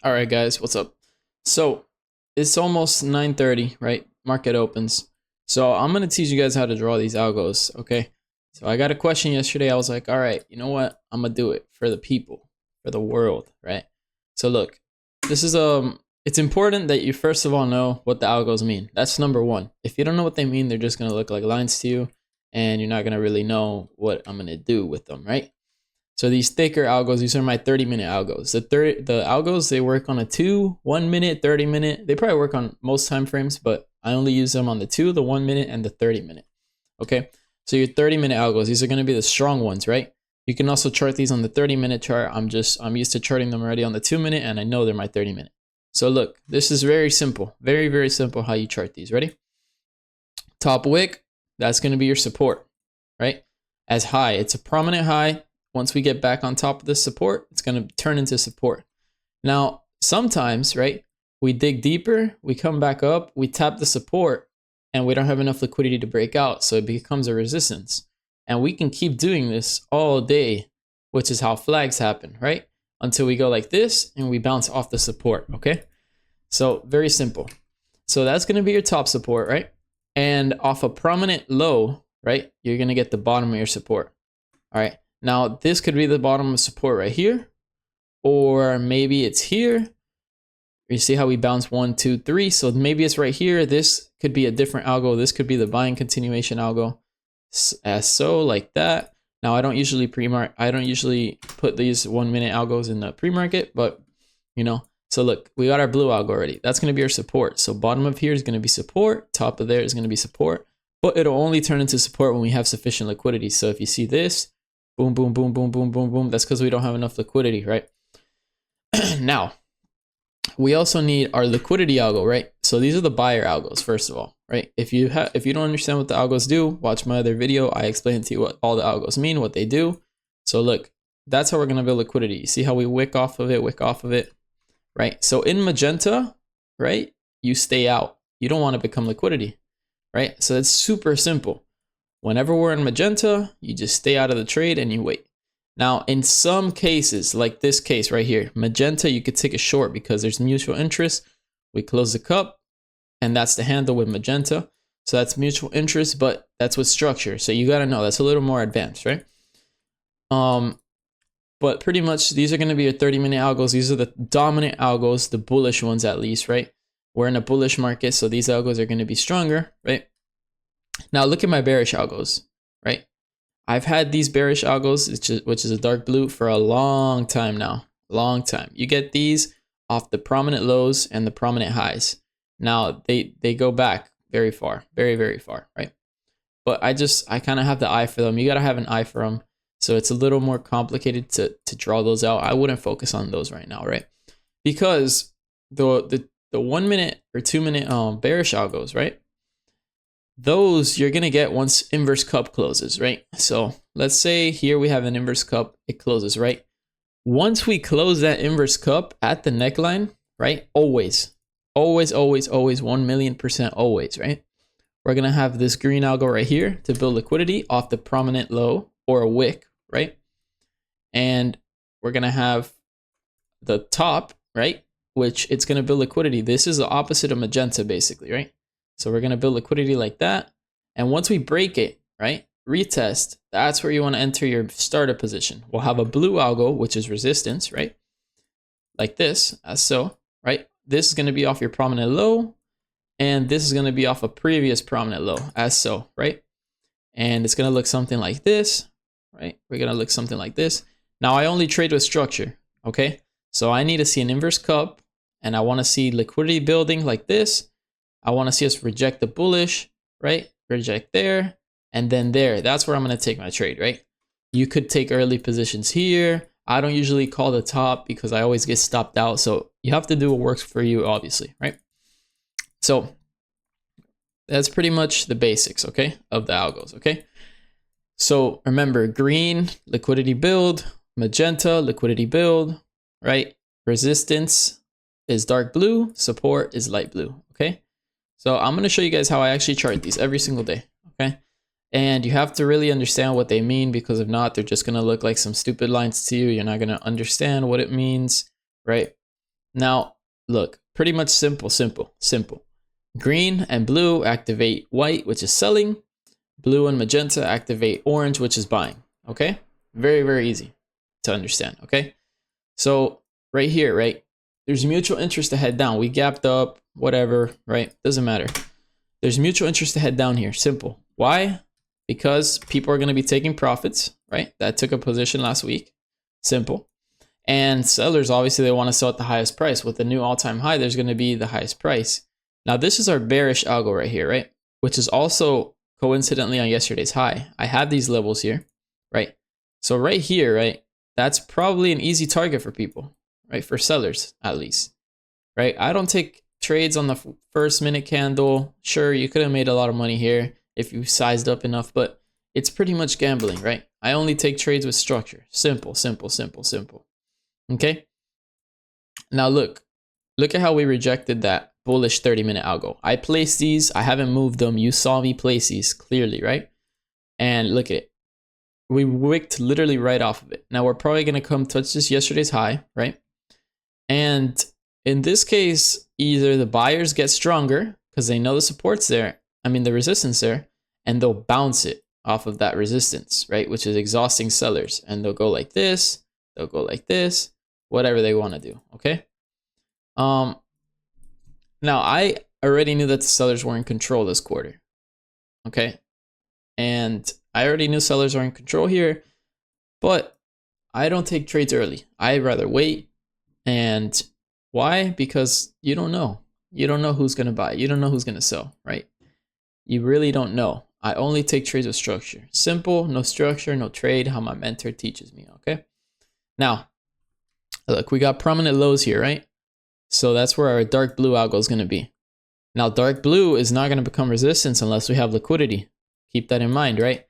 All right, guys, what's up? So it's almost 9:30, right? Market opens. So I'm gonna teach you guys how to draw these algos, okay? So I got a question yesterday. I was like, all right, you know what? I'm gonna do it for the people, for the world, right? So look, this is it's important that you first of all know what the algos mean. That's number one. If you don't know what they mean, they're just gonna look like lines to you, and you're not gonna really know what I'm gonna do with them, right? So these thicker algos, these are my 30-minute algos. The algos, they work on a 2, 1 minute, 30 minute. They probably work on most time frames, but I only use them on the 2, the 1 minute, and the 30 minute. Okay, so your 30-minute algos, these are going to be the strong ones, right? You can also chart these on the 30-minute chart. I'm used to charting them already on the 2 minute, and I know they're my 30-minute. So look, this is very simple, very, very simple how you chart these. Ready? Top wick, that's going to be your support, right? As high, it's a prominent high. Once we get back on top of this support, it's going to turn into support. Now, sometimes, right, we dig deeper, we come back up, we tap the support, and we don't have enough liquidity to break out, so it becomes a resistance. And we can keep doing this all day, which is how flags happen, right? Until we go like this, and we bounce off the support, okay? So, very simple. So that's going to be your top support, right? And off a prominent low, right, you're going to get the bottom of your support, all right? Now, this could be the bottom of support right here, or maybe it's here. You see how we bounce 1, 2, 3. So maybe it's right here. This could be a different algo. This could be the buying continuation algo, as so, like that. Now, I don't usually put these 1 minute algos in the pre-market, but you know. So look, we got our blue algo already. That's going to be our support. So bottom of here is going to be support. Top of there is going to be support, but it'll only turn into support when we have sufficient liquidity. So if you see this, boom, boom, boom, boom, boom, boom, boom. That's because we don't have enough liquidity, right? Now, we also need our liquidity algo, right? So these are the buyer algos, first of all, right? If you don't understand what the algos do, watch my other video. I explain to you what all the algos mean, what they do. So look, that's how we're going to build liquidity. You see how we wick off of it, right? So in magenta, right, you stay out. You don't want to become liquidity, right? So it's super simple. Whenever we're in magenta, you just stay out of the trade and you wait. Now, in some cases, like this case right here, magenta, you could take a short because there's mutual interest. We close the cup, and that's the handle with magenta. So that's mutual interest, but that's with structure. So you got to know that's a little more advanced, right? But pretty much these are going to be your 30-minute algos. These are the dominant algos, the bullish ones at least, right? We're in a bullish market, so these algos are going to be stronger, right? Now look at my bearish algos, right? I've had these bearish algos, which is a dark blue, for a long time now. Long time. You get these off the prominent lows and the prominent highs. Now they go back very far, very, very far, right? But I kind of have the eye for them. You got to have an eye for them. So it's a little more complicated to draw those out. I wouldn't focus on those right now, right? Because the 1 minute or 2 minute bearish algos, right? Those you're going to get once inverse cup closes, right? So let's say here we have an inverse cup, it closes, right? Once we close that inverse cup at the neckline, right? Always, 1,000,000% always, right? We're going to have this green algo right here to build liquidity off the prominent low or a wick, right? And we're going to have the top, right? Which it's going to build liquidity. This is the opposite of magenta basically, right? So we're going to build liquidity like that. And once we break it, right, retest, that's where you want to enter your starter position. We'll have a blue algo, which is resistance, right? Like this, as so, right? This is going to be off your prominent low. And this is going to be off a previous prominent low, as so, right? And it's going to look something like this, right? We're going to look something like this. Now, I only trade with structure, okay? So I need to see an inverse cup, and I want to see liquidity building like this. I want to see us reject the bullish, right? Reject there, and then there. That's where I'm going to take my trade, right? You could take early positions here. I don't usually call the top because I always get stopped out. So you have to do what works for you, obviously, right? So that's pretty much the basics, okay, of the algos, okay? So remember, green, liquidity build, magenta, liquidity build, right? Resistance is dark blue, support is light blue, okay? So I'm going to show you guys how I actually chart these every single day, okay? And you have to really understand what they mean, because if not, they're just going to look like some stupid lines to you. You're not going to understand what it means, right? Now, look, pretty much simple. Green and blue activate white, which is selling. Blue and magenta activate orange, which is buying. Okay? Very, very easy to understand. Okay? So right here, right? There's mutual interest to head down. We gapped up, whatever, right? Doesn't matter. There's mutual interest to head down here. Simple. Why? Because people are going to be taking profits, right? That took a position last week. Simple. And sellers, obviously, they want to sell at the highest price. With the new all-time high, there's going to be the highest price. Now, this is our bearish algo right here, right? Which is also coincidentally on yesterday's high. I have these levels here, right? So right here, right? That's probably an easy target for people, right? For sellers, at least, right? I don't take trades on the first minute candle. Sure, you could have made a lot of money here if you sized up enough, but it's pretty much gambling, right? I only take trades with structure. Simple. Okay. Now look at how we rejected that bullish 30-minute algo. I placed these. I haven't moved them. You saw me place these clearly, right? And look at it. We wicked literally right off of it. Now we're probably going to come touch this yesterday's high, right? And in this case, either the buyers get stronger because they know the support's there. I mean, the resistance there, and they'll bounce it off of that resistance, right? Which is exhausting sellers. And they'll go like this. They'll go like this. Whatever they want to do, okay? Now, I already knew that the sellers were in control this quarter, okay? And I already knew sellers are in control here, but I don't take trades early. I'd rather wait. And why? Because you don't know. You don't know who's going to buy. You don't know who's going to sell, right? You really don't know. I only take trades with structure. Simple, no structure, no trade, how my mentor teaches me, okay? Now, look, we got prominent lows here, right? So that's where our dark blue algo is going to be. Now, dark blue is not going to become resistance unless we have liquidity. Keep that in mind, right?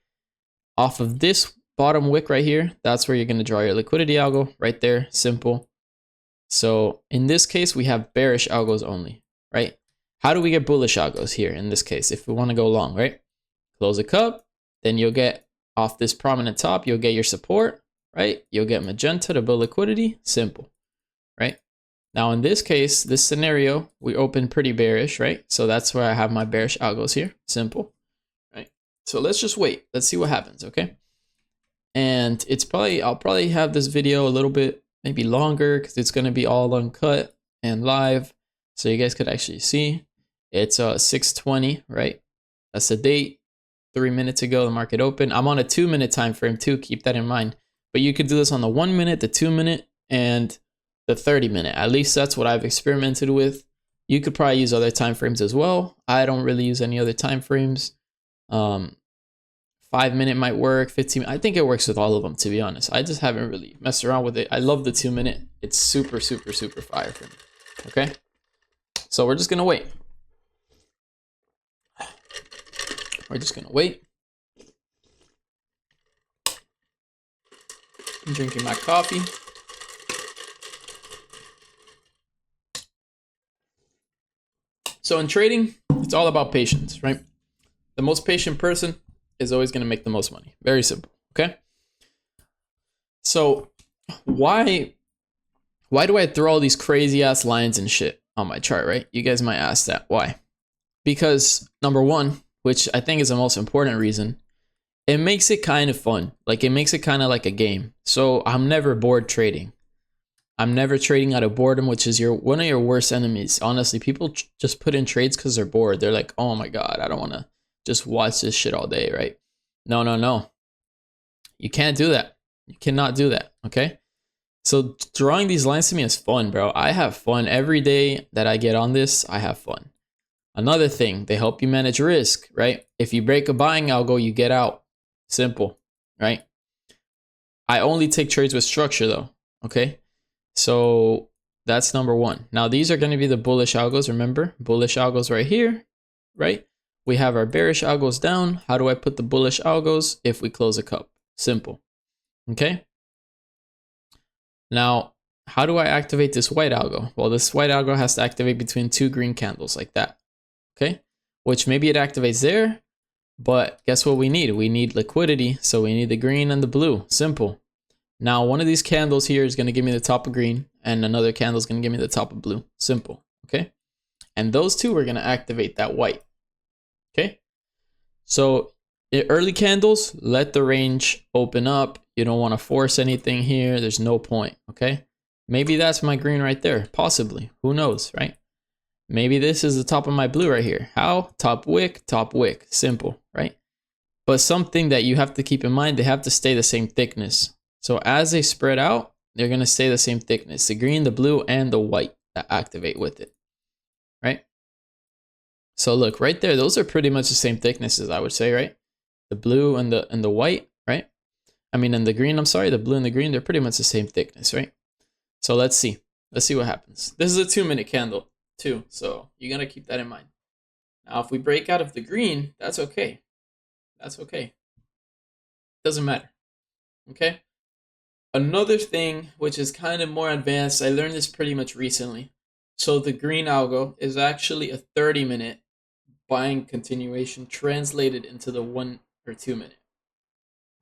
Off of this bottom wick right here, that's where you're going to draw your liquidity algo right there. Simple. So in this case, we have bearish algos only, right? How do we get bullish algos here in this case if we want to go long, right? Close a cup, then you'll get off this prominent top, you'll get your support, right? You'll get magenta to build liquidity. Simple, right? Now in this case, this scenario, we open pretty bearish, right? So that's where I have my bearish algos here. Simple, right? So let's just wait. Let's see what happens, okay? And I'll probably have this video a little bit maybe longer because it's going to be all uncut and live. So you guys could actually see it's 6:20, right? That's the date. 3 minutes ago, the market opened. I'm on a 2-minute time frame too. Keep that in mind. But you could do this on the 1 minute, the 2 minute, and the 30-minute. At least that's what I've experimented with. You could probably use other time frames as well. I don't really use any other time frames. 5-minute might work, 15. I think it works with all of them, to be honest. I just haven't really messed around with it. I love the 2-minute. It's super fire for me. Okay, so we're just gonna wait. We're just gonna wait. I'm drinking my coffee. So in trading, it's all about patience, right? The most patient person is always going to make the most money. Very simple, okay? So why do I throw all these crazy ass lines and shit on my chart, right? You guys might ask that. Why? Because number one, which I think is the most important reason, it makes it kind of fun. Like it makes it kind of like a game. So I'm never bored trading. I'm never trading out of boredom, which is one of your worst enemies. Honestly, people just put in trades because they're bored. They're like, oh my God, I don't want to just watch this shit all day, right? No. You can't do that. You cannot do that, okay? So drawing these lines to me is fun, bro. I have fun every day that I get on this. I have fun. Another thing, they help you manage risk, right? If you break a buying algo, you get out. Simple, right? I only take trades with structure though, okay? So that's number one. Now these are going to be the bullish algos, remember? Bullish algos right here, right? We have our bearish algos down. How do I put the bullish algos? If we close a cup. Simple, okay? Now, how do I activate this white algo? Well, this white algo has to activate between two green candles like that, okay? Which maybe it activates there, but guess what we need? We need liquidity, so we need the green and the blue. Simple. Now, one of these candles here is going to give me the top of green, and another candle is going to give me the top of blue. Simple, okay? And those two are going to activate that white, okay? So early candles, let the range open up. You don't want to force anything here. There's no point, okay? Maybe that's my green right there, possibly. Who knows, right? Maybe this is the top of my blue right here. How? Top wick, simple, right? But something that you have to keep in mind, they have to stay the same thickness. So as they spread out, they're going to stay the same thickness. The green, the blue, and the white that activate with it, right? So look, right there, those are pretty much the same thicknesses, I would say, right? The blue and the white, right? I mean, and the green, I'm sorry, the blue and the green, they're pretty much the same thickness, right? So let's see. Let's see what happens. This is a 2-minute candle too, so you got to keep that in mind. Now, if we break out of the green, that's okay. That's okay. Doesn't matter, okay? Another thing, which is kind of more advanced, I learned this pretty much recently. So the green algo is actually a 30-minute buying continuation translated into the 1 or 2 minute.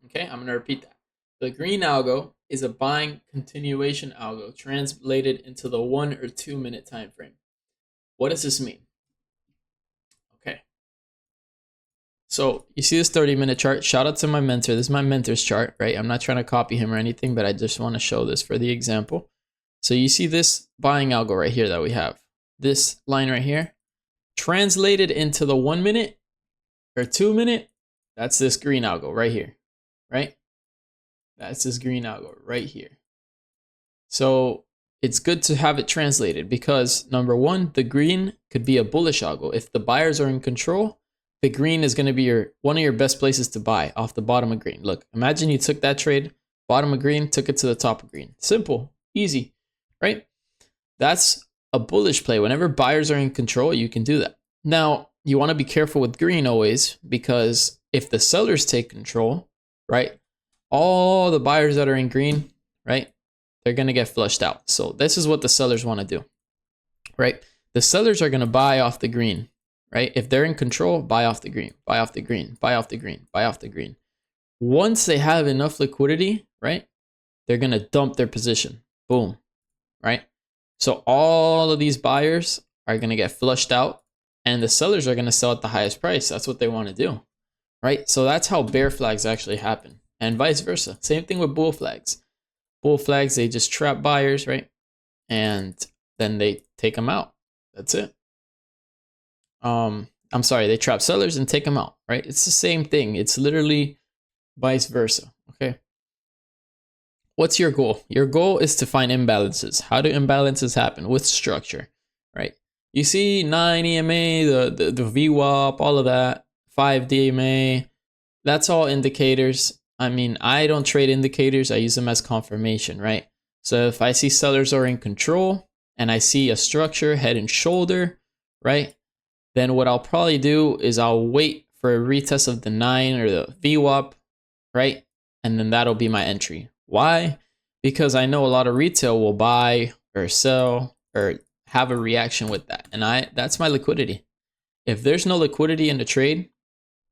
Okay, I'm going to repeat that. The green algo is a buying continuation algo translated into the 1 or 2 minute time frame. What does this mean? Okay. So you see this 30-minute chart. Shout out to my mentor. This is my mentor's chart, right? I'm not trying to copy him or anything, but I just want to show this for the example. So you see this buying algo right here that we have. This line right here. Translated into the 1 minute or 2 minute, that's this green algo right here, right? That's this green algo right here. So it's good to have it translated because number one, the green could be a bullish algo. If the buyers are in control, the green is going to be one of your best places to buy off the bottom of green. Look, imagine you took that trade, bottom of green, took it to the top of green. Simple, easy, right? That's a bullish play. Whenever buyers are in control, you can do that. Now, you want to be careful with green always, because if the sellers take control, right, all the buyers that are in green, right, they're going to get flushed out. So this is what the sellers want to do, right? The sellers are going to buy off the green, right? If they're in control, buy off the green, buy off the green, buy off the green, buy off the green. Once they have enough liquidity, right, they're going to dump their position. Boom, right? So all of these buyers are going to get flushed out and the sellers are going to sell at the highest price. That's what they want to do, right? So that's how bear flags actually happen and vice versa. Same thing with bull flags. Bull flags, they just trap buyers, right? And then they take them out. That's it. I'm sorry, they trap sellers and take them out, right? It's the same thing. It's literally vice versa, okay? What's your goal? Your goal is to find imbalances. How do imbalances happen? With structure, right? You see 9 EMA, the VWAP, all of that, 5 DMA, that's all indicators. I mean, I don't trade indicators. I use them as confirmation, right? So if I see sellers are in control and I see a structure, head and shoulder, right? Then what I'll probably do is I'll wait for a retest of the 9 or the VWAP, right? And then that'll be my entry. Why? Because I know a lot of retail will buy or sell or have a reaction with that. And that's my liquidity. If there's no liquidity in the trade,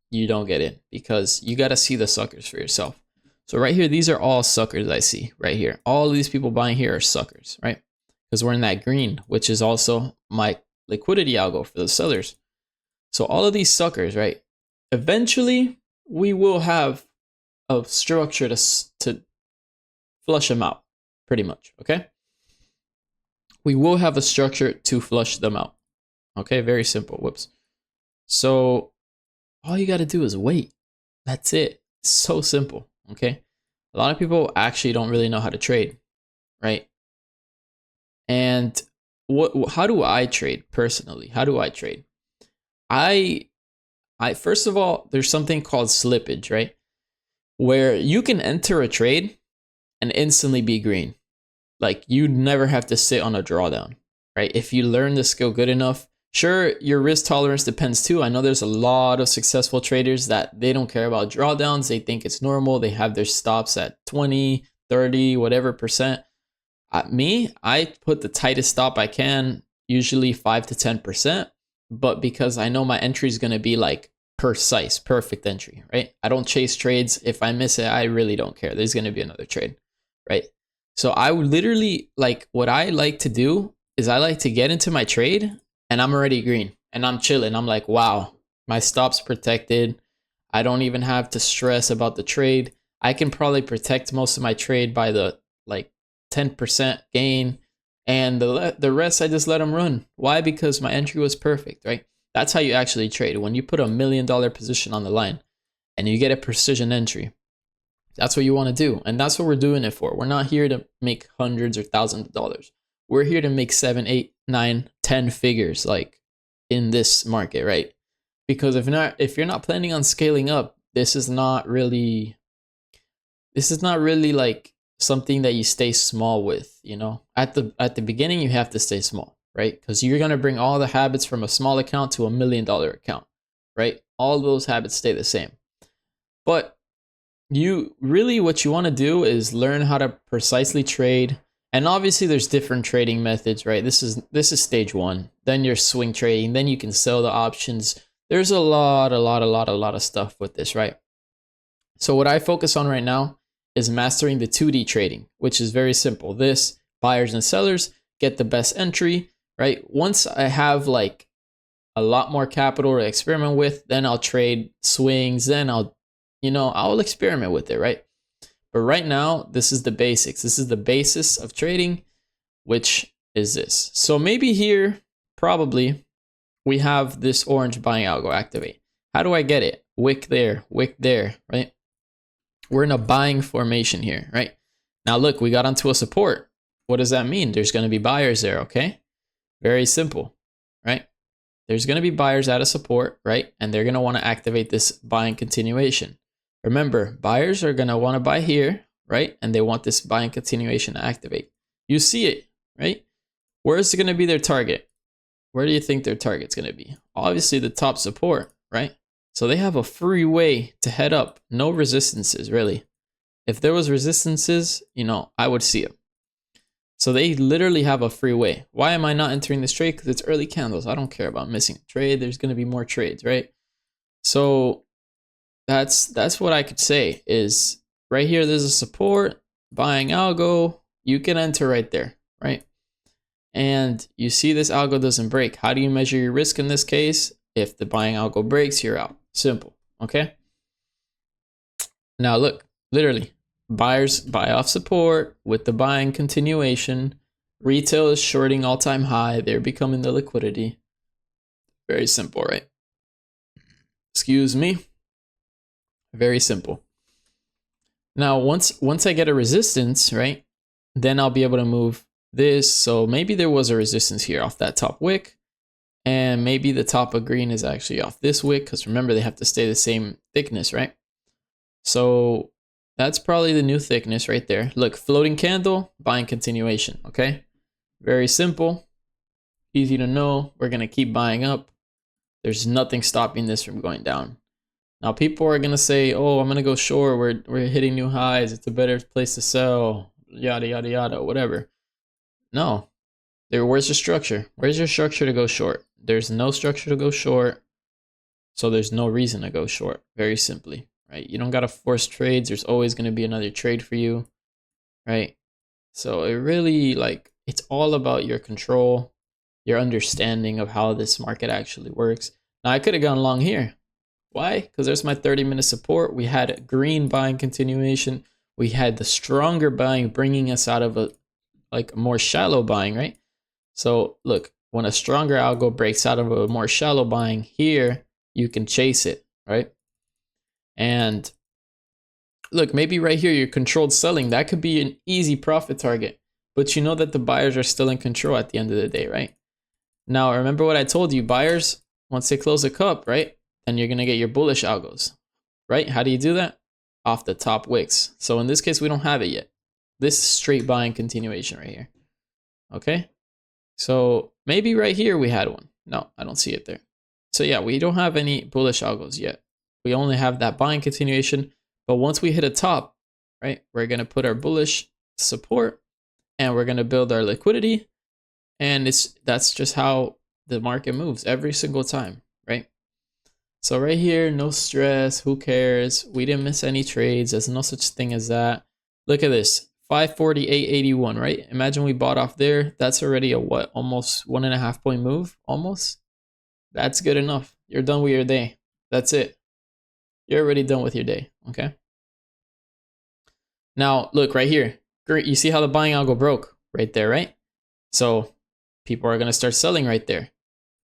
you don't get in because you got to see the suckers for yourself. So right here, these are all suckers I see right here. All of these people buying here are suckers, right? Because we're in that green, which is also my liquidity algo for the sellers. So all of these suckers, right? Eventually, we will have a structure to flush them out, pretty much, okay? We will have a structure to flush them out, okay? Very simple, whoops. So all you got to do is wait. That's it. It's so simple, okay? A lot of people actually don't really know how to trade, right? And how do I trade personally? How do I trade? I first of all, there's something called slippage, right? Where you can enter a trade and instantly be green. Like you never have to sit on a drawdown, right? If you learn the skill good enough, sure, your risk tolerance depends too. I know there's a lot of successful traders that they don't care about drawdowns. They think it's normal. They have their stops at 20, 30, whatever percent. I put the tightest stop I can, usually 5 to 10%. But because I know my entry is going to be like precise, perfect entry, right? I don't chase trades. If I miss it, I really don't care. There's going to be another trade, right? So I would literally, like, what I like to do is I like to get into my trade and I'm already green and I'm chilling. I'm like, wow, my stop's protected. I don't even have to stress about the trade. I can probably protect most of my trade by the like 10% gain, and the rest I just let them run. Why? Because my entry was perfect, right? That's how you actually trade. When you put $1 million position on the line and you get a precision entry, that's what you want to do. And that's what we're doing it for. We're not here to make hundreds or thousands of dollars. We're here to make 7, 8, 9, 10 figures, like in this market, right? Because if you're not planning on scaling up, this is not really like something that you stay small with, you know. At the beginning you have to stay small, right? Because you're going to bring all the habits from a small account to $1 million account, right? All those habits stay the same. But you really, what you want to do is learn how to precisely trade. And obviously there's different trading methods, right? This is stage 1. Then you're swing trading, then you can sell the options. There's a lot of stuff with this, right? So what I focus on right now is mastering the 2D trading, which is very simple. This, buyers and sellers, get the best entry, right? Once I have like a lot more capital to experiment with, then I'll trade swings, then I'll experiment with it, right? But right now, this is the basics. This is the basis of trading, which is this. So maybe here, probably, we have this orange buying algo activate. How do I get it? Wick there, right? We're in a buying formation here, right? Now look, we got onto a support. What does that mean? There's going to be buyers there, okay? Very simple, right? There's going to be buyers at a support, right? And they're going to want to activate this buying continuation. Remember, buyers are going to want to buy here, right? And they want this buying continuation to activate. You see it, right? Where is it going to be their target? Where do you think their target's going to be? Obviously the top support, right? So they have a free way to head up. No resistances, really. If there was resistances, you know, I would see them. So they literally have a free way. Why am I not entering this trade? Because it's early candles. I don't care about missing a trade. There's going to be more trades, right? So that's what I could say is right here. There's a support, buying algo. You can enter right there, right? And you see this algo doesn't break. How do you measure your risk in this case? If the buying algo breaks, you're out. Simple, okay? Now look, literally, buyers buy off support with the buying continuation. Retail is shorting all-time high. They're becoming the liquidity. Very simple, right? Excuse me. Very simple. Now, once I get a resistance, right, then I'll be able to move this. So maybe there was a resistance here off that top wick. And maybe the top of green is actually off this wick, because remember, they have to stay the same thickness, right? So that's probably the new thickness right there. Look, floating candle, buying continuation, okay? Very simple, easy to know. We're going to keep buying up. There's nothing stopping this from going down. Now, people are going to say, oh, I'm going to go short. We're hitting new highs. It's a better place to sell, yada, yada, yada, whatever. No. Where's your structure? Where's your structure to go short? There's no structure to go short, so there's no reason to go short, very simply, right? You don't got to force trades. There's always going to be another trade for you, right? So it really, like, it's all about your control, your understanding of how this market actually works. Now, I could have gone long here. Why? Because there's my 30-minute support. We had a green buying continuation. We had the stronger buying bringing us out of a more shallow buying, right? So look, when a stronger algo breaks out of a more shallow buying here, you can chase it, right? And look, maybe right here, you're controlled selling. That could be an easy profit target, but you know that the buyers are still in control at the end of the day, right? Now, remember what I told you, buyers, once they close the cup, right? Then you're going to get your bullish algos, right? How do you do that? Off the top wicks. So in this case, we don't have it yet. This is straight buying continuation right here. Okay. So maybe right here we had one. No, I don't see it there. So yeah, we don't have any bullish algos yet. We only have that buying continuation. But once we hit a top, right, we're going to put our bullish support and we're going to build our liquidity. And that's just how the market moves every single time, right? So right here, no stress. Who cares? We didn't miss any trades. There's no such thing as that. Look at this. 548.81, right? Imagine we bought off there. That's already a what? Almost 1.5 point move, almost. That's good enough. You're done with your day. That's it. You're already done with your day, okay? Now, look right here. Great. You see how the buying algo broke right there, right? So people are going to start selling right there.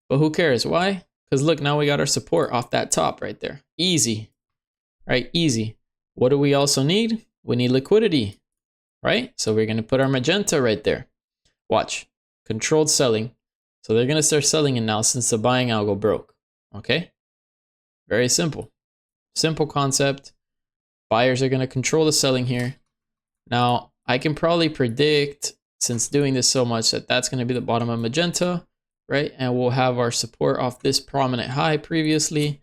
But who cares? Why? Because look, now we got our support off that top right there. Easy, right? Easy. What do we also need? We need liquidity, right? So we're going to put our magenta right there. Watch. Controlled selling. So they're going to start selling it now since the buying algo broke, okay? Very simple. Simple concept. Buyers are going to control the selling here. Now, I can probably predict, since doing this so much, that that's going to be the bottom of magenta, right? And we'll have our support off this prominent high previously.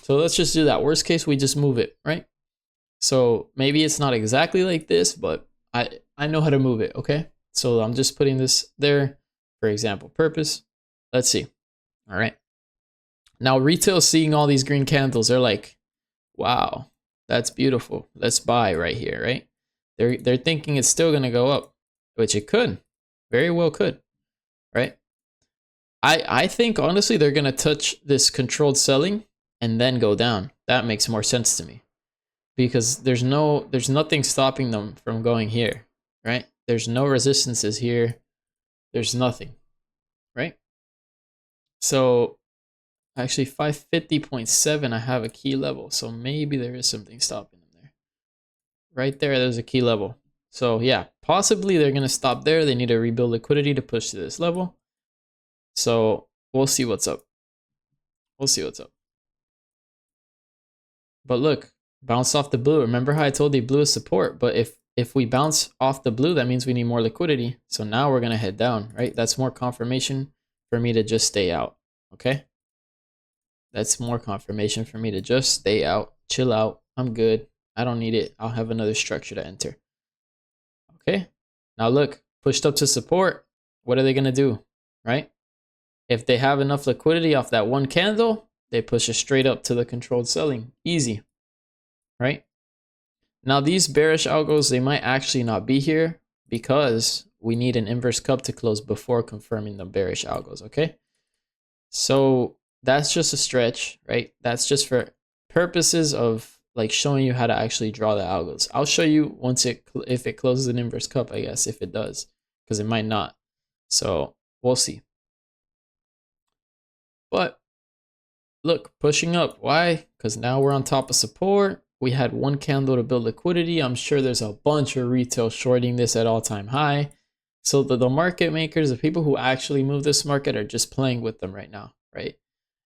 So let's just do that. Worst case, we just move it, right? So maybe it's not exactly like this, but I know how to move it, okay? So I'm just putting this there for example purpose. Let's see. All right. Now retail seeing all these green candles, they're like, wow, that's beautiful. Let's buy right here, right? They're thinking it's still gonna go up, which it could, very well could, right? I think honestly they're gonna touch this controlled selling and then go down. That makes more sense to me because there's nothing stopping them from going here, right? There's no resistances here. There's nothing, right? So actually 550.7, I have a key level. So maybe there is something stopping them there. Right there, there's a key level. So yeah, possibly they're going to stop there. They need to rebuild liquidity to push to this level. So we'll see what's up. We'll see what's up. But look, bounce off the blue. Remember how I told you blue is support, but if we bounce off the blue, that means we need more liquidity. So now we're going to head down, right? That's more confirmation for me to just stay out, okay? That's more confirmation for me to just stay out, chill out. I'm good. I don't need it. I'll have another structure to enter. Okay. Now look, pushed up to support. What are they going to do, right? If they have enough liquidity off that one candle, they push it straight up to the controlled selling. Easy, right? Now these bearish algos, they might actually not be here because we need an inverse cup to close before confirming the bearish algos, okay? So that's just a stretch, right? That's just for purposes of like showing you how to actually draw the algos. I'll show you once if it closes an inverse cup, I guess, if it does, because it might not. So we'll see. But look, pushing up. Why? Because now we're on top of support. We had one candle to build liquidity. I'm sure there's a bunch of retail shorting this at all-time high. So the market makers, the people who actually move this market are just playing with them right now, right?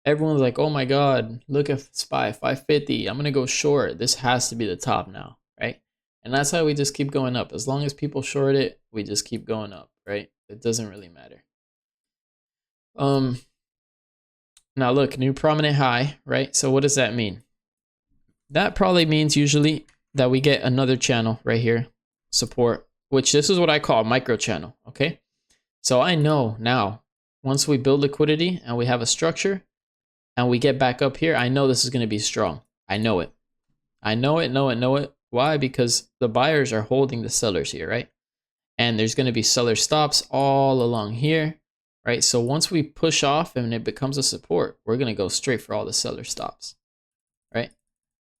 Everyone's like, oh my God, look at SPY, 550. I'm going to go short. This has to be the top now, right? And that's how we just keep going up. As long as people short it, we just keep going up, right? It doesn't really matter. Now look, new prominent high, right? So what does that mean? That probably means usually that we get another channel right here, support, which this is what I call a micro channel, okay? So I know now, once we build liquidity and we have a structure and we get back up here, I know this is going to be strong. I know it. I know it. Why? Because the buyers are holding the sellers here, right? And there's going to be seller stops all along here, right? So once we push off and it becomes a support, we're going to go straight for all the seller stops, right?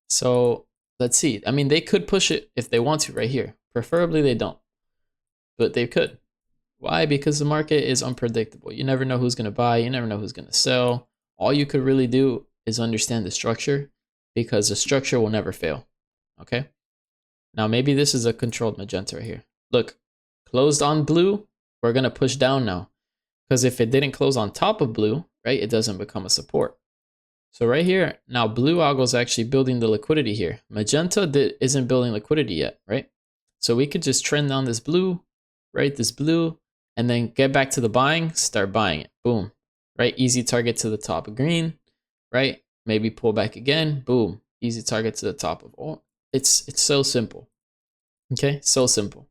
So let's see. I mean, they could push it if they want to right here. Preferably they don't, but they could. Why? Because the market is unpredictable. You never know who's going to buy. You never know who's going to sell. All you could really do is understand the structure, because the structure will never fail. Okay. Now maybe this is a controlled magenta right here. Look, closed on blue. We're going to push down now, because if it didn't close on top of blue, right, it doesn't become a support. So right here, now blue algo is actually building the liquidity here. Magenta isn't building liquidity yet, right? So we could just trend down this blue, right? This blue, and then get back to the buying, start buying it. Boom, right? Easy target to the top of green, right? Maybe pull back again, boom. Easy target to the top of all. It's so simple, okay? So simple.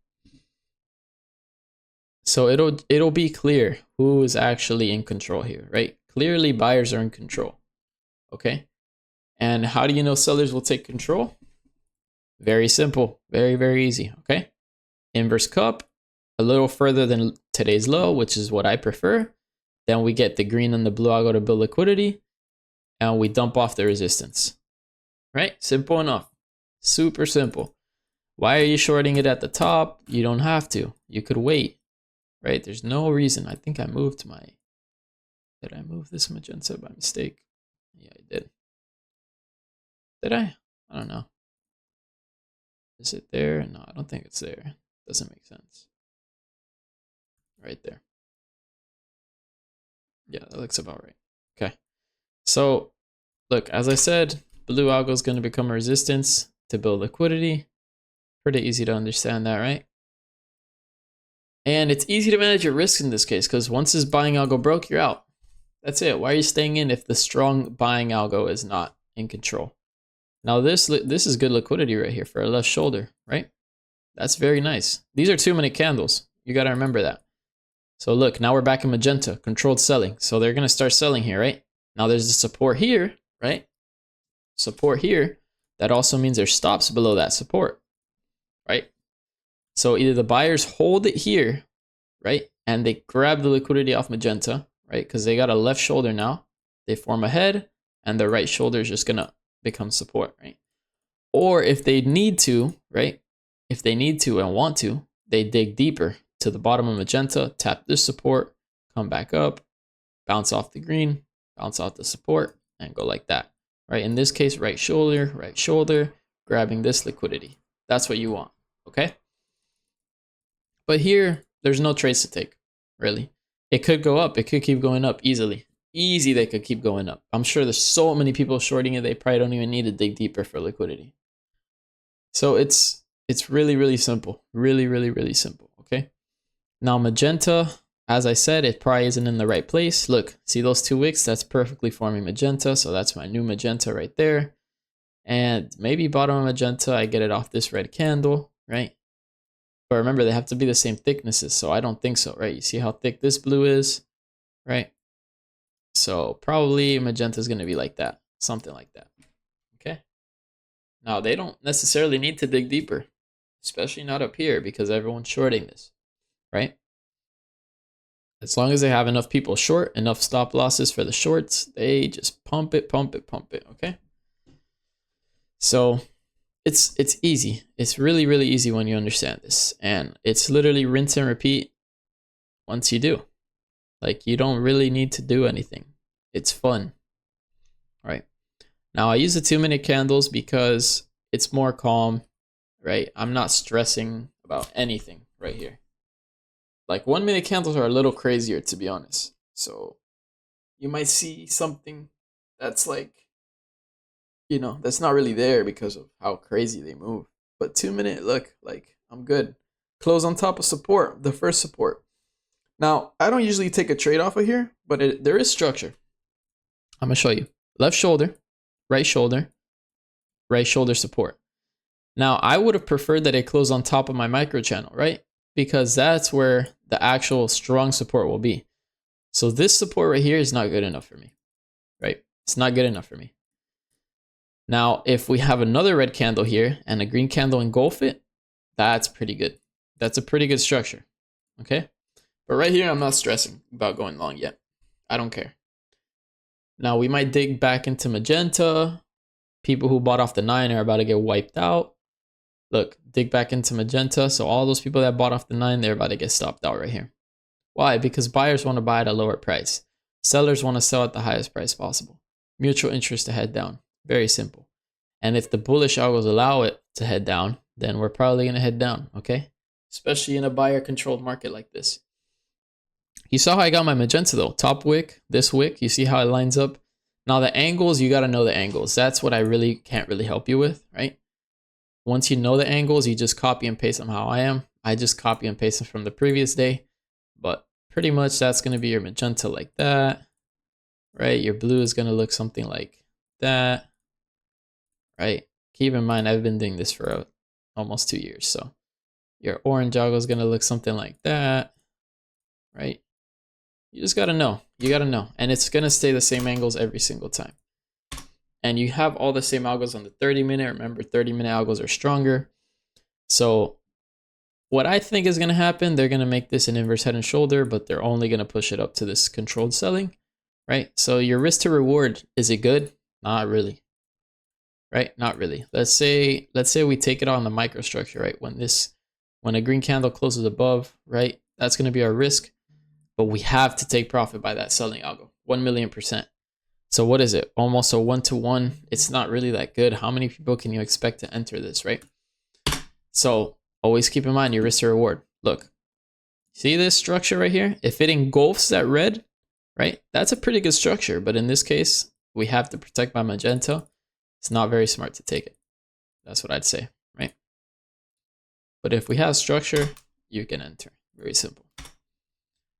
So it'll be clear who is actually in control here, right? Clearly buyers are in control. Okay. And how do you know sellers will take control? Very simple. Very, very easy. Okay. inverse cup, a little further than today's low, which is what I prefer. Then we get the green and the blue algo to build liquidity, and we dump off the resistance. Right? Simple enough. Super simple. Why are you shorting it at the top? You don't have to. You could wait. Right? There's no reason. I think I moved my... Did I move this magenta by mistake? Yeah, I did. Did I? I don't know. Is it there? No, I don't think it's there. Doesn't make sense. Right there. Yeah, that looks about right. Okay. So, look, as I said, blue algo is going to become a resistance to build liquidity. Pretty easy to understand that, right? And it's easy to manage your risk in this case because once this buying algo broke, you're out. That's it. Why are you staying in if the strong buying algo is not in control? Now this is good liquidity right here for a left shoulder, right? That's very nice. These are 2-minute candles. You got to remember that. So look, now we're back in magenta, controlled selling. So they're going to start selling here, right? Now there's the support here, right? Support here. That also means there's stops below that support, right? So either the buyers hold it here, right? And they grab the liquidity off magenta, right? Because they got a left shoulder now. They form a head and the right shoulder is just going to become support, right? Or if they need to, right? If they need to and want to, they dig deeper to the bottom of magenta, tap this support, come back up, bounce off the green, bounce off the support, and go like that, right? In this case, right shoulder, grabbing this liquidity. That's what you want, okay? But here, there's no trades to take, really. It could go up. It could keep going up easily. Easy, they could keep going up. I'm sure there's so many people shorting it, they probably don't even need to dig deeper for liquidity. So it's really, really simple. Really, really, really simple, okay? Now magenta, as I said, it probably isn't in the right place. Look, see those 2 wicks? That's perfectly forming magenta. So that's my new magenta right there. And maybe bottom of magenta, I get it off this red candle, right? But remember, they have to be the same thicknesses. So I don't think so, right? You see how thick this blue is, right? So probably magenta is going to be like that, something like that, okay? Now they don't necessarily need to dig deeper, especially not up here because everyone's shorting this. Right? As long as they have enough people short, enough stop losses for the shorts, they just pump it, okay? So it's easy. It's really, really easy when you understand this. And it's literally rinse and repeat once you do. Like you don't really need to do anything. It's fun. Right? Now I use the 2-minute candles because it's more calm, right? I'm not stressing about anything right here. Like 1-minute candles are a little crazier, to be honest. So you might see something that's like, you know, that's not really there because of how crazy they move. But 2-minute, look, like I'm good. Close on top of support, the first support. Now, I don't usually take a trade off of here, but there is structure. I'm going to show you. Left shoulder support. Now, I would have preferred that it close on top of my micro channel, right? Because that's where the actual strong support will be. So this support right here is not good enough for me, right? It's not good enough for me. Now, if we have another red candle here and a green candle engulf it, that's pretty good. That's a pretty good structure, okay? But right here, I'm not stressing about going long yet. I don't care. Now, we might dig back into magenta. People who bought off the 9 are about to get wiped out. Look, dig back into magenta. So all those people that bought off the 9, they're about to get stopped out right here. Why? Because buyers want to buy at a lower price. Sellers want to sell at the highest price possible. Mutual interest to head down. Very simple. And if the bullish algos allow it to head down, then we're probably going to head down, okay? Especially in a buyer-controlled market like this. You saw how I got my magenta though. Top wick, this wick. You see how it lines up? Now the angles, you got to know the angles. That's what I really can't really help you with, right? Once you know the angles, you just copy and paste them how I am. I just copy and paste them from the previous day. But pretty much that's going to be your magenta like that, right? Your blue is going to look something like that, right? Keep in mind, I've been doing this for almost 2 years. So your orange algo is going to look something like that, right? You just got to know. You got to know. And it's going to stay the same angles every single time. And you have all the same algos on the 30-minute. Remember, 30-minute algos are stronger. So what I think is going to happen, they're going to make this an inverse head and shoulder, but they're only going to push it up to this controlled selling, right? So your risk to reward, is it good? Not really, right? Not really. Let's say we take it on the microstructure, right? When a green candle closes above, right? That's going to be our risk, but we have to take profit by that selling algo, 1,000,000%. So what is it? Almost a 1-to-1. It's not really that good. How many people can you expect to enter this, right? So always keep in mind your risk to reward. Look, see this structure right here? If it engulfs that red, right? That's a pretty good structure. But in this case, we have to protect by magenta. It's not very smart to take it. That's what I'd say, right? But if we have structure, you can enter. Very simple.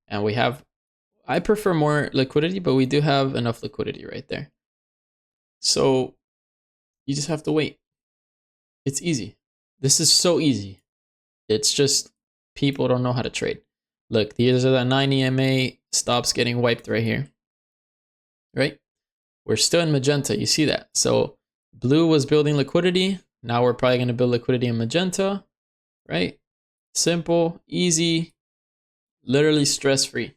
And we have, I prefer more liquidity, but we do have enough liquidity right there. So you just have to wait. It's easy. This is so easy. It's just people don't know how to trade. Look, these are the 9 EMA stops getting wiped right here. Right? We're still in magenta. You see that? So blue was building liquidity. Now we're probably going to build liquidity in magenta. Right? Simple, easy, literally stress-free.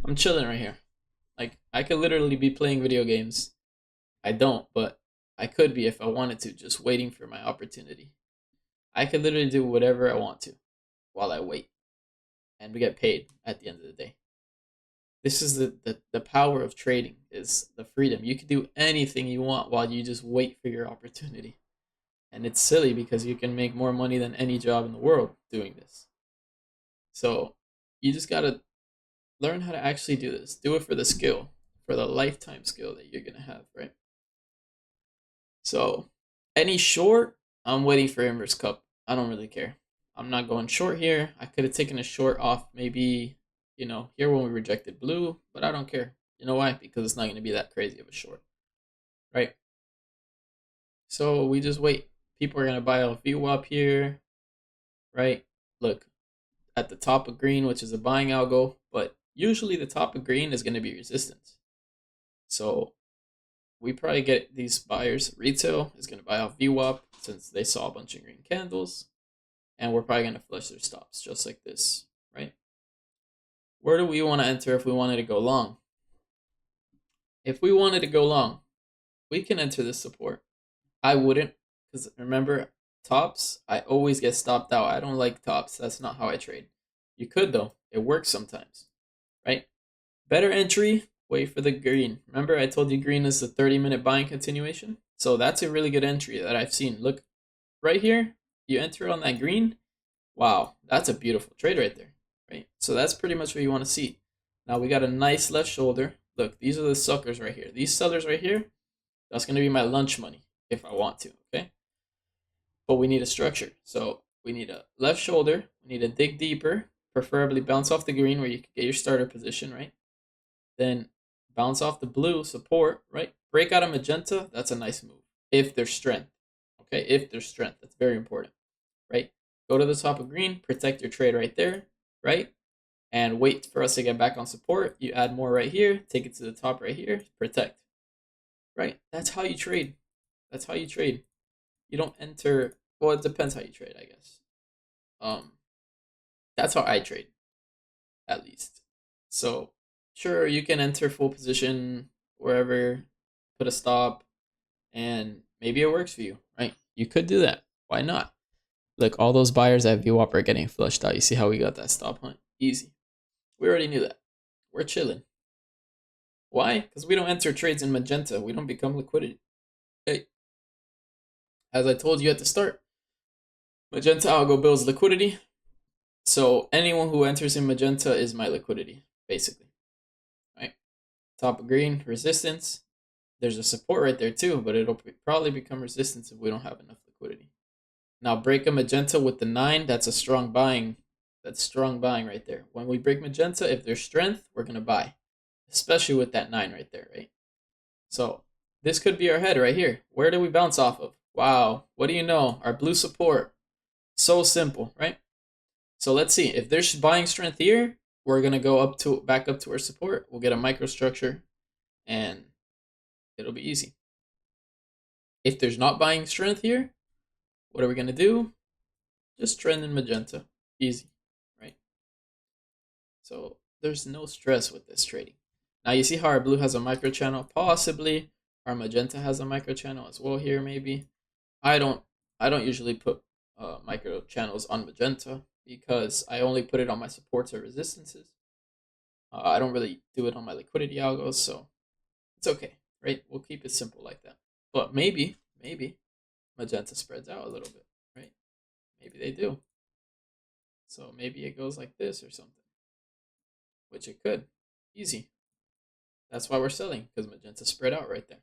I'm chilling right here. Like, I could literally be playing video games. I don't, but I could be if I wanted to, just waiting for my opportunity. I could literally do whatever I want to while I wait. And we get paid at the end of the day. This is the power of trading, is the freedom. You can do anything you want while you just wait for your opportunity. And it's silly because you can make more money than any job in the world doing this. So you just got to learn how to actually do this. Do it for the skill, for the lifetime skill that you're going to have, right? So any short, I'm waiting for inverse cup. I don't really care. I'm not going short here. I could have taken a short off maybe, here when we rejected blue, but I don't care. You know why? Because it's not going to be that crazy of a short, right? So we just wait. People are going to buy a VWAP here, right? Look, at the top of green, which is a buying algo, but usually the top of green is going to be resistance. So we probably get these buyers. Retail is going to buy off VWAP since they saw a bunch of green candles. And we're probably going to flush their stops just like this, right? Where do we want to enter if we wanted to go long? If we wanted to go long, we can enter this support. I wouldn't, because remember, tops, I always get stopped out. I don't like tops. That's not how I trade. You could, though. It works sometimes, right? Better entry, wait for the green. Remember, I told you green is the 30-minute buying continuation? So that's a really good entry that I've seen. Look, right here, you enter on that green. Wow, that's a beautiful trade right there, right? So that's pretty much what you want to see. Now we got a nice left shoulder. Look, these are the suckers right here. These sellers right here, that's going to be my lunch money if I want to, okay? But we need a structure. So we need a left shoulder. We need to dig deeper, preferably bounce off the green where you can get your starter position, right? Then bounce off the blue support, right? Break out of magenta, that's a nice move. If there's strength, okay? If there's strength, that's very important, right? Go to the top of green, protect your trade right there, right? And wait for us to get back on support. You add more right here, take it to the top right here, protect, right? That's how you trade. That's how you trade. You don't enter, well, it depends how you trade, I guess. That's how I trade, at least. So, sure, you can enter full position wherever, put a stop, and maybe it works for you, right? You could do that. Why not? Look, all those buyers at VWAP are getting flushed out. You see how we got that stop hunt? Easy. We already knew that. We're chilling. Why? Because we don't enter trades in magenta. We don't become liquidity. Okay. As I told you at the start, magenta algo builds liquidity. So anyone who enters in magenta is my liquidity, basically. Right? Top of green, resistance. There's a support right there too, but it'll probably become resistance if we don't have enough liquidity. Now break a magenta with the 9, that's a strong buying. That's strong buying right there. When we break magenta, if there's strength, we're going to buy. Especially with that 9 right there, right? So this could be our head right here. Where do we bounce off of? Wow, what do you know? Our blue support. So simple, right? So let's see. If there's buying strength here, we're going to go back up to our support. We'll get a microstructure and it'll be easy. If there's not buying strength here, what are we going to do? Just trend in magenta. Easy, right? So there's no stress with this trading. Now you see how our blue has a micro channel, possibly our magenta has a micro channel as well here, maybe. I don't I don't usually put micro channels on magenta because I only put it on my supports or resistances. I don't really do it on my liquidity algos, so it's okay, right? We'll keep it simple like that. But maybe magenta spreads out a little bit, right? Maybe they do. So maybe it goes like this or something, which it could. Easy. That's why we're selling, because magenta spread out right there,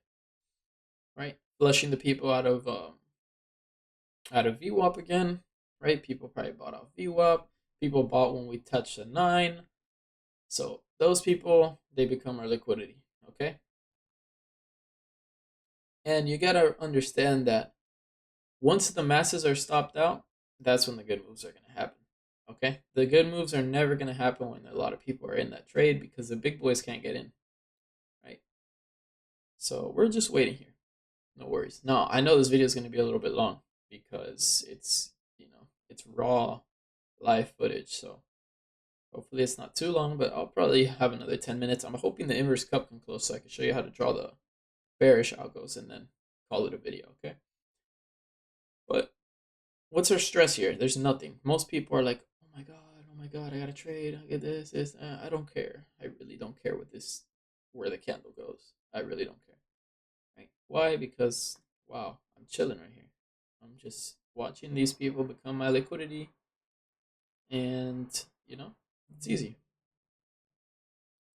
right? Flushing the people out of VWAP again, right? People probably bought off VWAP. People bought when we touched the 9. So those people, they become our liquidity, okay? And you gotta understand that once the masses are stopped out, that's when the good moves are gonna happen, okay? The good moves are never gonna happen when a lot of people are in that trade because the big boys can't get in, right? So we're just waiting here. No worries. Now, I know this video is gonna be a little bit long because it's, it's raw live footage, so hopefully it's not too long, but I'll probably have another 10 minutes. I'm hoping the inverse cup can close so I can show you how to draw the bearish algos and then call it a video, okay? But what's our stress here? There's nothing. Most people are like, oh my god, I gotta trade, I get this. I don't care. I really don't care where the candle goes. I really don't care, right? Why? Because, wow, I'm chilling right here. I'm just watching these people become my liquidity, and, it's easy.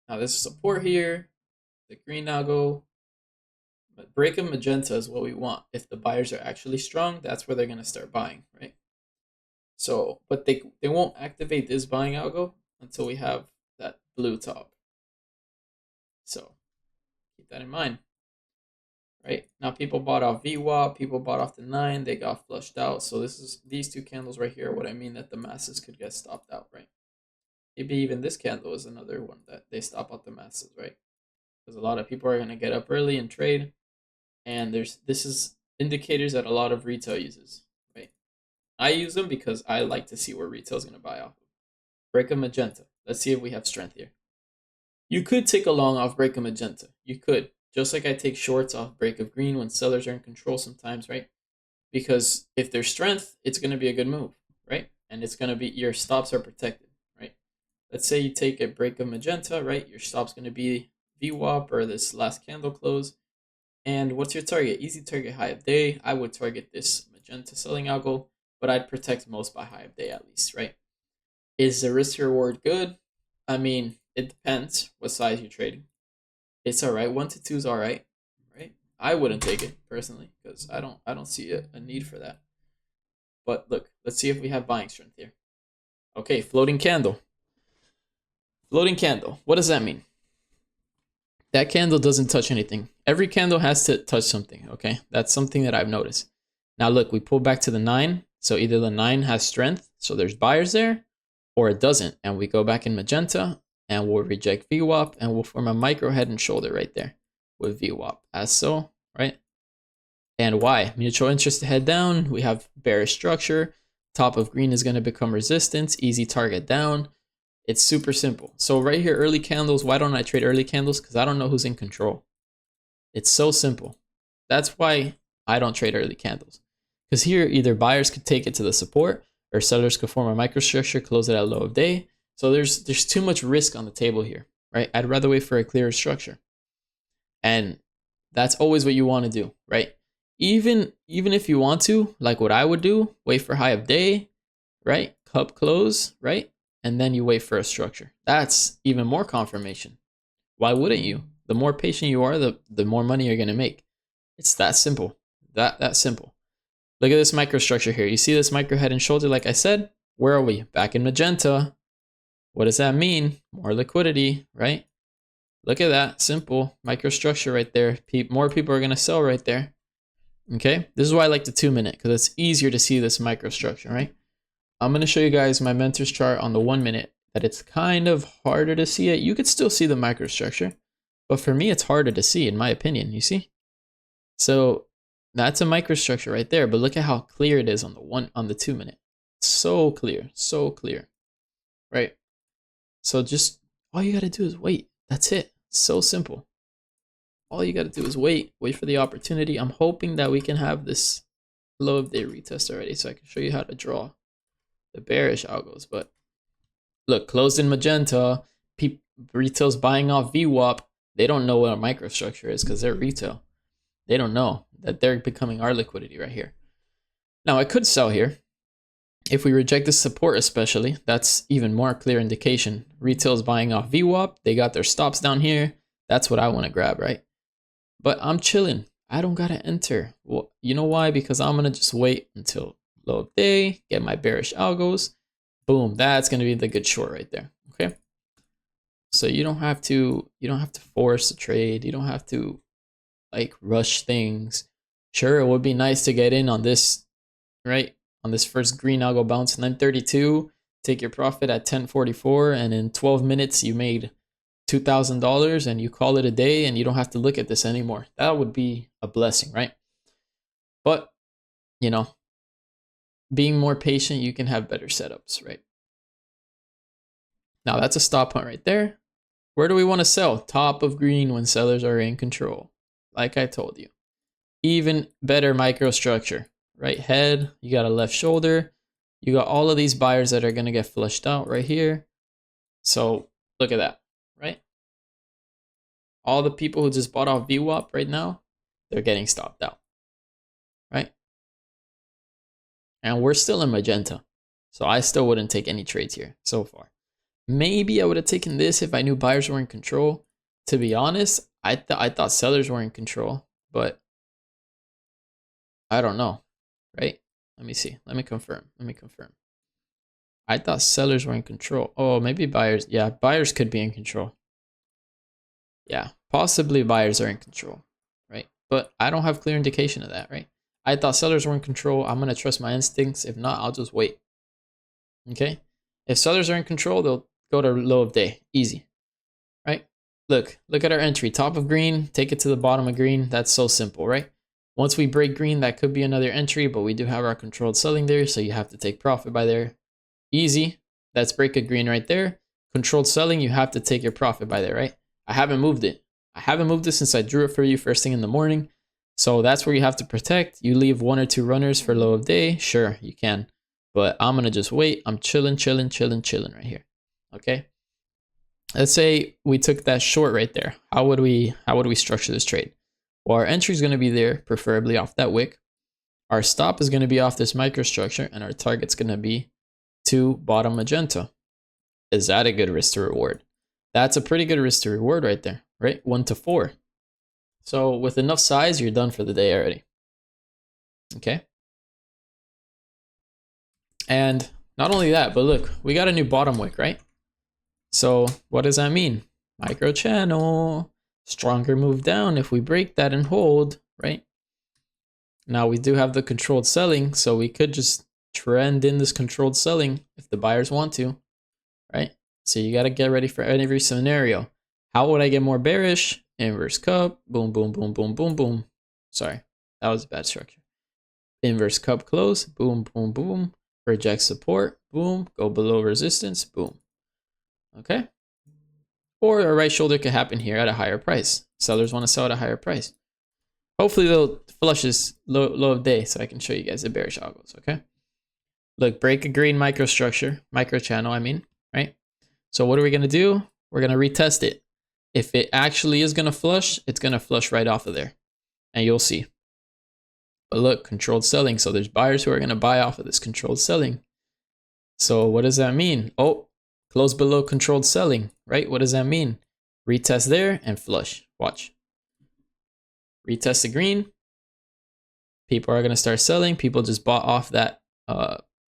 Now this is support here, the green algo, but break of magenta is what we want. If the buyers are actually strong, that's where they're gonna start buying, right? So, but they won't activate this buying algo until we have that blue top. So keep that in mind, right? Now people bought off VWAP, people bought off the 9, they got flushed out. So these two candles right here, what I mean that the masses could get stopped out, right? Maybe even this candle is another one that they stop out the masses, right? Because a lot of people are gonna get up early and trade, and this is indicators that a lot of retail uses, right? I use them because I like to see where retail is gonna buy off of. Break of magenta. Let's see if we have strength here. You could take a long off break of magenta. You could, just like I take shorts off break of green when sellers are in control sometimes, right? Because if there's strength, it's gonna be a good move, right? And it's gonna be your stops are protected. Let's say you take a break of magenta, right? Your stop's going to be VWAP or this last candle close. And what's your target? Easy target high of day. I would target this magenta selling algo, but I'd protect most by high of day at least, right? Is the risk reward good? I mean, it depends what size you're trading. It's all right. 1 to 2 is all right, right? I wouldn't take it personally because I don't see a need for that. But look, let's see if we have buying strength here. Okay, floating candle. Floating candle. What does that mean? That candle doesn't touch anything. Every candle has to touch something, okay? That's something that I've noticed. Now look, we pull back to the 9. So either the 9 has strength, so there's buyers there, or it doesn't. And we go back in magenta, and we'll reject VWAP, and we'll form a micro head and shoulder right there with VWAP, as so, right? And why? Mutual interest to head down. We have bearish structure. Top of green is going to become resistance. Easy target down. It's super simple. So right here, early candles. Why don't I trade early candles? Because I don't know who's in control. It's so simple. That's why I don't trade early candles. Because here, either buyers could take it to the support, or sellers could form a microstructure, close it at low of day. So there's too much risk on the table here, right? I'd rather wait for a clearer structure. And that's always what you want to do, right? Even if you want to, like what I would do, wait for high of day, right? Cup close, right? And then you wait for a structure. That's even more confirmation. Why wouldn't you? The more patient you are, the more money you're gonna make. It's that simple. That simple. Look at this microstructure here. You see this micro head and shoulder, like I said? Where are we? Back in magenta. What does that mean? More liquidity, right? Look at that. Simple microstructure right there. More people are gonna sell right there. Okay? This is why I like the 2-minute, because it's easier to see this microstructure, right? I'm going to show you guys my mentor's chart on the 1-minute that it's kind of harder to see it. You could still see the microstructure, but for me, it's harder to see in my opinion, you see? So that's a microstructure right there, but look at how clear it is on the 2-minute. So clear, right? So just all you gotta do is wait. That's it. So simple. All you gotta do is wait for the opportunity. I'm hoping that we can have this low of day retest already so I can show you how to draw the bearish algos. But look, closed in magenta, retail's buying off VWAP. They don't know what a microstructure is because they're retail. They don't know that they're becoming our liquidity right here. Now I could sell here. If we reject this support especially, that's even more clear indication. Retail's buying off VWAP. They got their stops down here. That's what I want to grab, right? But I'm chilling. I don't got to enter. Well, you know why? Because I'm going to just wait until low of day, get my bearish algos. Boom. That's going to be the good short right there. Okay. So you don't have to force a trade. You don't have to like rush things. Sure, it would be nice to get in on this, right? On this first green algo bounce 932, take your profit at 1044, and in 12 minutes you made $2,000 and you call it a day and you don't have to look at this anymore. That would be a blessing, right? But, you know, being more patient, you can have better setups, right? Now that's a stop point right there. Where do we want to sell? Top of green when sellers are in control. Like I told you. Even better microstructure, right? Head, you got a left shoulder. You got all of these buyers that are going to get flushed out right here. So look at that, right? All the people who just bought off VWAP right now, they're getting stopped out, right? And we're still in magenta. So I still wouldn't take any trades here so far. Maybe I would have taken this if I knew buyers were in control. To be honest, I thought sellers were in control, but I don't know, right? Let me see. Let me confirm. I thought sellers were in control. Oh, maybe buyers. Yeah, buyers could be in control. Yeah, possibly buyers are in control, right? But I don't have clear indication of that, right? I thought sellers were in control. I'm going to trust my instincts. If not, I'll just wait. Okay? If sellers are in control, they'll go to low of day. Easy, right? Look at our entry. Top of green, take it to the bottom of green. That's so simple, right? Once we break green, that could be another entry, but we do have our controlled selling there, so you have to take profit by there. Easy. That's break a green right there. Controlled selling, you have to take your profit by there, right? I haven't moved it. I haven't moved it since I drew it for you first thing in the morning. So that's where you have to protect. You leave 1 or 2 runners for low of day. Sure, you can. But I'm going to just wait. I'm chilling right here. Okay? Let's say we took that short right there. How would we structure this trade? Well, our entry is going to be there, preferably off that wick. Our stop is going to be off this microstructure, and our target's going to be to bottom magenta. Is that a good risk to reward? That's a pretty good risk to reward right there, right? 1 to 4. So with enough size, you're done for the day already. Okay. And not only that, but look, we got a new bottom wick, right? So what does that mean? Micro channel, stronger move down if we break that and hold, right? Now we do have the controlled selling, so we could just trend in this controlled selling if the buyers want to, right? So you got to get ready for every scenario. How would I get more bearish? Inverse cup, boom, boom, boom, boom, boom, boom. Sorry, that was a bad structure. Inverse cup close, boom, boom, boom. Reject support, boom. Go below resistance, boom. Okay. Or a right shoulder could happen here at a higher price. Sellers want to sell at a higher price. Hopefully they'll flush this low of day so I can show you guys the bearish algos, okay? Look, break a green microstructure, micro channel, I mean, right? So what are we going to do? We're going to retest it. If it actually is going to flush, it's going to flush right off of there. And you'll see. But look, controlled selling. So there's buyers who are going to buy off of this controlled selling. So what does that mean? Oh, close below controlled selling, right? What does that mean? Retest there and flush. Watch. Retest the green. People are going to start selling. People just bought off that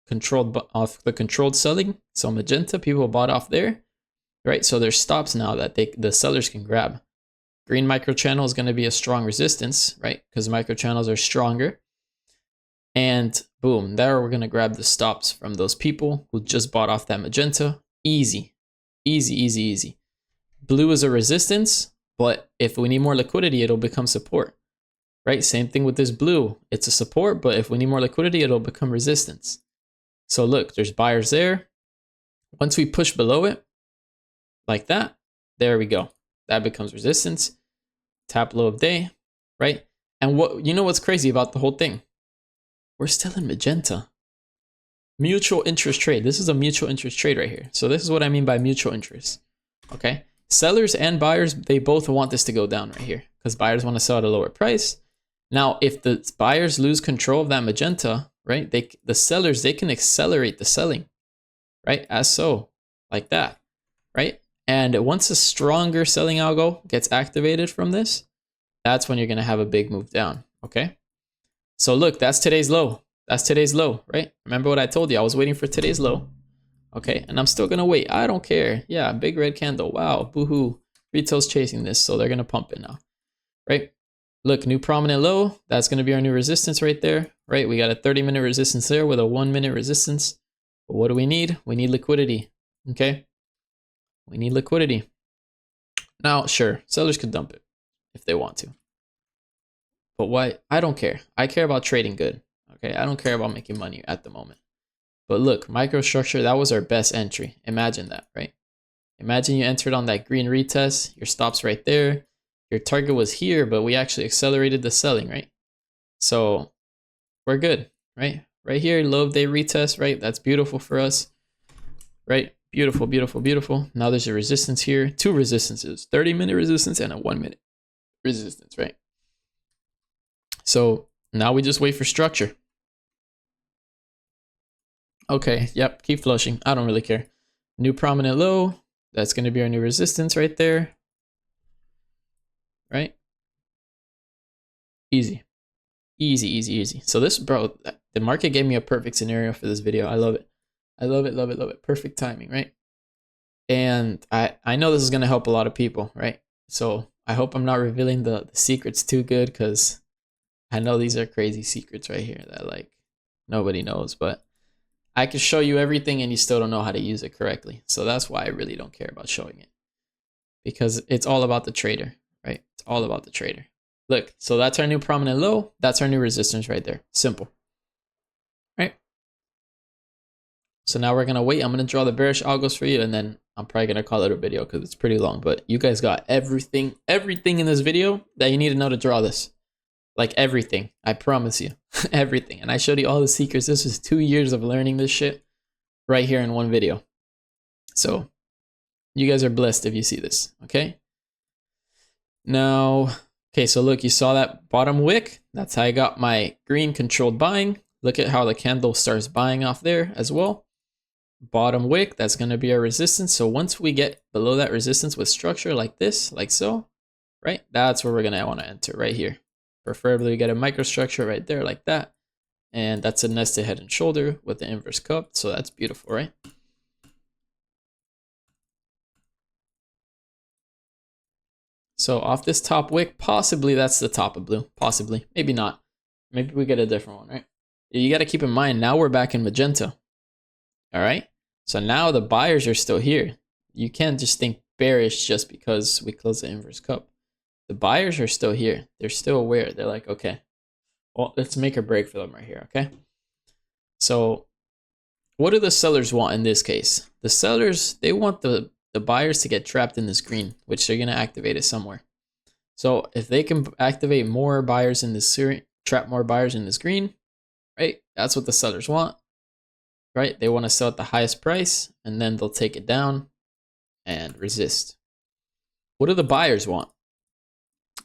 controlled selling. So magenta, people bought off there. Right, so there's stops now that the sellers can grab. Green microchannel is going to be a strong resistance, right? Because microchannels are stronger. And boom, there we're going to grab the stops from those people who just bought off that magenta. Easy, easy, easy, easy. Blue is a resistance, but if we need more liquidity, it'll become support, right? Same thing with this blue. It's a support, but if we need more liquidity, it'll become resistance. So look, there's buyers there. Once we push below it, like that, there we go. That becomes resistance. Tap low of day, right? And what's crazy about the whole thing? We're still in magenta. Mutual interest trade. This is a mutual interest trade right here. So this is what I mean by mutual interest. Okay. Sellers and buyers, they both want this to go down right here because buyers want to sell at a lower price. Now, if the buyers lose control of that magenta, right? The sellers, they can accelerate the selling, right? As so, like that, right? And once a stronger selling algo gets activated from this, that's when you're going to have a big move down. Okay. So look, that's today's low. That's today's low, right? Remember what I told you? I was waiting for today's low. Okay. And I'm still going to wait. I don't care. Yeah. Big red candle. Wow. Boohoo. Retail's chasing this. So they're going to pump it now, right? Look, new prominent low. That's going to be our new resistance right there, right? We got a 30-minute resistance there with a 1-minute resistance. But what do we need? We need liquidity. Okay. We need liquidity. Now, sure, sellers could dump it if they want to. But why? I don't care. I care about trading good. Okay. I don't care about making money at the moment. But look, microstructure, that was our best entry. Imagine that, right? Imagine you entered on that green retest. Your stop's right there. Your target was here, but we actually accelerated the selling, right? So we're good, right? Right here, low of day retest, right? That's beautiful for us, right? Beautiful, beautiful, beautiful. Now there's a resistance here. 2 resistances, 30-minute resistance and a 1-minute resistance, right? So now we just wait for structure. Okay, yep, keep flushing. I don't really care. New prominent low. That's going to be our new resistance right there. Right? Easy. Easy, easy, easy. So this, bro, the market gave me a perfect scenario for this video. I love it. I love it, love it, love it. Perfect timing, right? And I know this is going to help a lot of people, right? So I hope I'm not revealing the secrets too good because I know these are crazy secrets right here that like nobody knows, but I can show you everything and you still don't know how to use it correctly. So that's why I really don't care about showing it because it's all about the trader, right? It's all about the trader. Look, so that's our new prominent low. That's our new resistance right there. Simple, right? So now we're going to wait. I'm going to draw the bearish algos for you and then I'm probably going to call it a video because it's pretty long, but you guys got everything in this video that you need to know to draw this. Like everything, I promise you, everything. And I showed you all the secrets. This is 2 years of learning this shit right here in one video. So you guys are blessed if you see this, okay? Now, okay, so look, you saw that bottom wick. That's how I got my green controlled buying. Look at how the candle starts buying off there as well. Bottom wick, that's going to be our resistance. So once we get below that resistance with structure like this, like so, right? That's where we're going to want to enter right here. Preferably we get a microstructure right there like that. And that's a nested head and shoulder with the inverse cup. So that's beautiful, right? So off this top wick, possibly that's the top of blue. Possibly, maybe not. Maybe we get a different one, right? You got to keep in mind, now we're back in magenta. All right. So now the buyers are still here. You can't just think bearish just because we close the inverse cup. The buyers are still here. They're still aware. They're like, okay, well, let's make a break for them right here, okay? So what do the sellers want in this case? The sellers, they want the buyers to get trapped in this green, which they're going to activate it somewhere. So if they can activate more buyers in this, trap more buyers in this green, right? That's what the sellers want, right? They want to sell at the highest price and then they'll take it down and resist. What do the buyers want?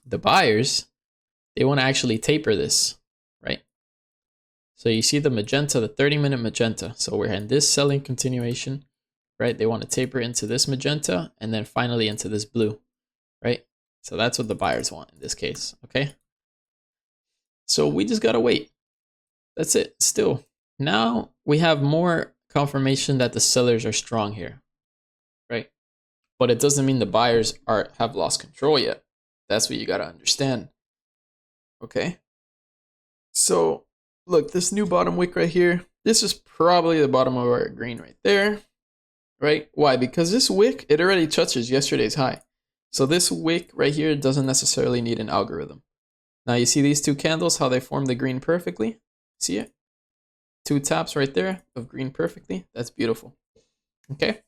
The buyers, they want to actually taper this, right? So you see the magenta, the 30-minute magenta. So we're in this selling continuation, right? They want to taper into this magenta and then finally into this blue, right? So that's what the buyers want in this case, okay? So we just got to wait. That's it. Still, now we have more confirmation that the sellers are strong here, right? But it doesn't mean the buyers have lost control yet. That's what you got to understand. Okay. So look, this new bottom wick right here, this is probably the bottom of our green right there, right? Why? Because this wick, it already touches yesterday's high. So this wick right here doesn't necessarily need an algorithm. Now you see these two candles, how they form the green perfectly? See it? 2 taps right there of green perfectly. That's beautiful. Okay.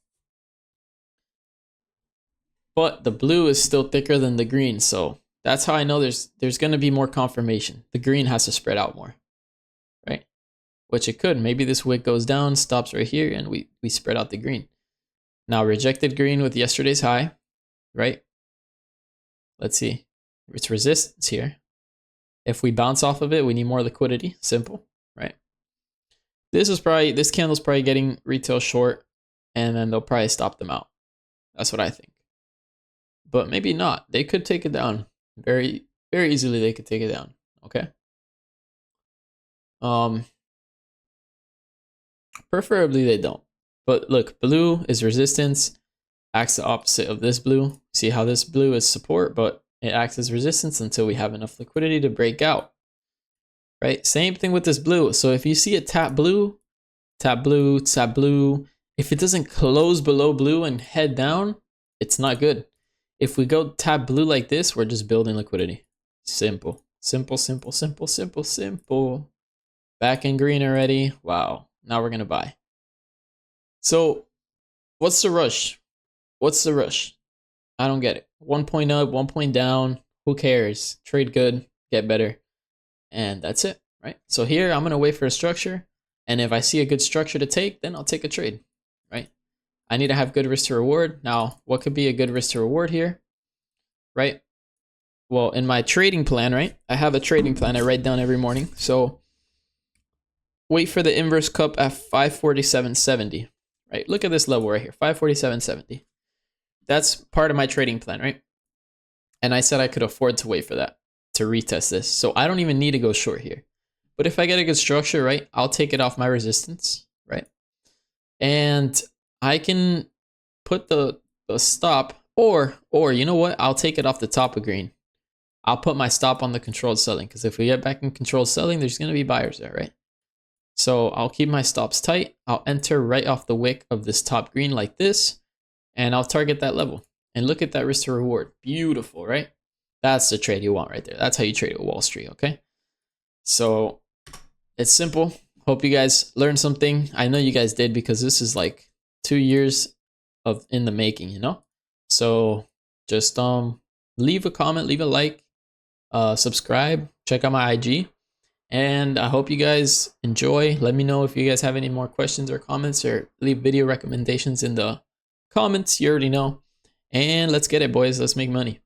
But the blue is still thicker than the green, so that's how I know there's going to be more confirmation. The green has to spread out more, right? Which it could. Maybe this wick goes down, stops right here, and we spread out the green. Now rejected green with yesterday's high, right? Let's see. It's resistance here. If we bounce off of it, we need more liquidity. Simple, right? This candle's probably getting retail short, and then they'll probably stop them out. That's what I think. But maybe not. They could take it down. Very, very easily they could take it down. Okay. Preferably they don't. But look, blue is resistance, acts the opposite of this blue. See how this blue is support, but it acts as resistance until we have enough liquidity to break out. Right? Same thing with this blue. So if you see a tap blue, tap blue, tap blue, if it doesn't close below blue and head down, it's not good. If we go tap blue like this, we're just building liquidity. Simple. Simple, simple, simple, simple, simple. Back in green already. Wow. Now we're going to buy. So what's the rush? What's the rush? I don't get it. 1 point up, 1 point down. Who cares? Trade good, get better. And that's it, right? So here I'm going to wait for a structure. And if I see a good structure to take, then I'll take a trade, right? I need to have good risk to reward. Now, what could be a good risk to reward here, right? Well, in my trading plan, right? I have a trading plan I write down every morning. So wait for the inverse cup at 547.70, right? Look at this level right here, 547.70. That's part of my trading plan, right? And I said I could afford to wait for that to retest this. So I don't even need to go short here. But if I get a good structure, right, I'll take it off my resistance, right? And I can put the stop, or you know what? I'll take it off the top of green. I'll put my stop on the controlled selling, because if we get back in controlled selling, there's going to be buyers there, right? So I'll keep my stops tight. I'll enter right off the wick of this top green like this, and I'll target that level. And look at that risk to reward. Beautiful, right? That's the trade you want right there. That's how you trade at Wall Street, okay? So it's simple. Hope you guys learned something. I know you guys did, because this is like 2 years of in the making, you know? So just leave a comment, leave a like, subscribe, check out my IG. And I hope you guys enjoy. Let me know if you guys have any more questions or comments, or leave video recommendations in the comments. You already know. And let's get it, boys. Let's make money.